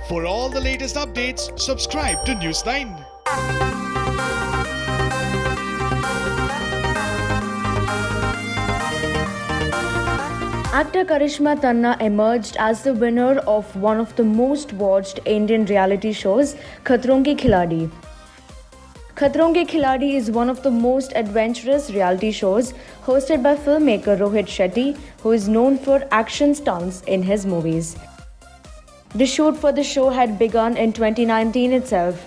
For all the latest updates, subscribe to News9. Actor Karishma Tanna emerged as the winner of one of the most watched Indian reality shows, Khatron Ke Khiladi. Khatron Ke Khiladi is one of the most adventurous reality shows hosted by filmmaker Rohit Shetty, who is known for action stunts in his movies. The shoot for the show had begun in 2019 itself.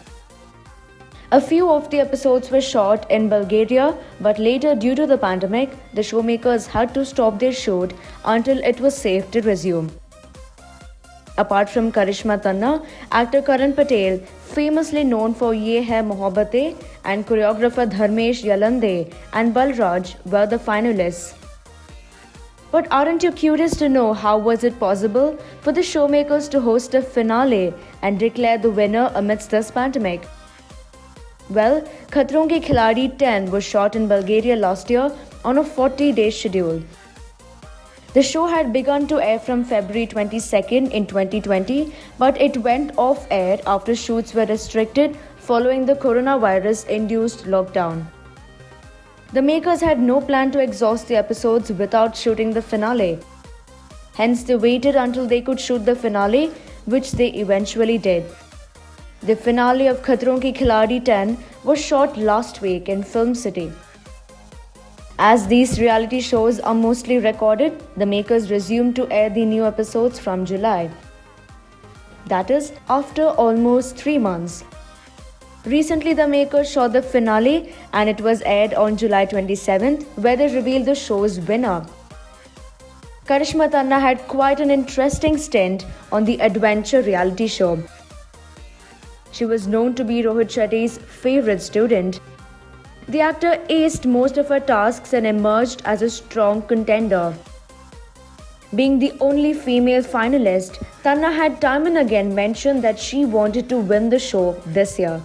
A few of the episodes were shot in Bulgaria, but later, due to the pandemic, the showmakers had to stop their shoot until it was safe to resume. Apart from Karishma Tanna, actor Karan Patel, famously known for Ye Hai Mohabbatein, and choreographer Dharmesh Yalande and Balraj were the finalists. But aren't you curious to know how was it possible for the showmakers to host a finale and declare the winner amidst this pandemic? Well, Khatron Ke Khiladi 10 was shot in Bulgaria last year on a 40-day schedule. The show had begun to air from February 22nd in 2020, but it went off air after shoots were restricted following the coronavirus-induced lockdown. The makers had no plan to exhaust the episodes without shooting the finale. Hence, they waited until they could shoot the finale, which they eventually did. The finale of Khatron Ke Khiladi 10 was shot last week in Film City. As these reality shows are mostly recorded, the makers resumed to air the new episodes from July. That is, after almost 3 months. Recently, the makers shot the finale and it was aired on July 27th, where they revealed the show's winner. Karishma Tanna had quite an interesting stint on the adventure reality show. She was known to be Rohit Shetty's favorite student. The actor aced most of her tasks and emerged as a strong contender. Being the only female finalist, Tanna had time and again mentioned that she wanted to win the show this year.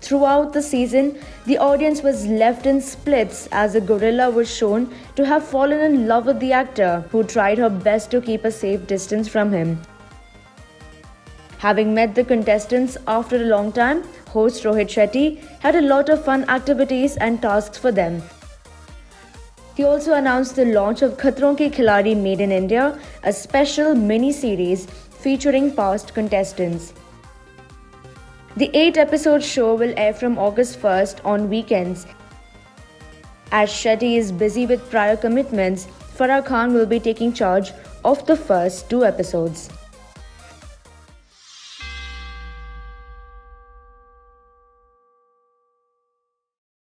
Throughout the season, the audience was left in splits as a gorilla was shown to have fallen in love with the actor, who tried her best to keep a safe distance from him. Having met the contestants after a long time, host Rohit Shetty had a lot of fun activities and tasks for them. He also announced the launch of Khatron Ke Khiladi Made in India, a special mini-series featuring past contestants. The 8-episode show will air from August 1st on weekends. As Shetty is busy with prior commitments, Farah Khan will be taking charge of the first 2 episodes.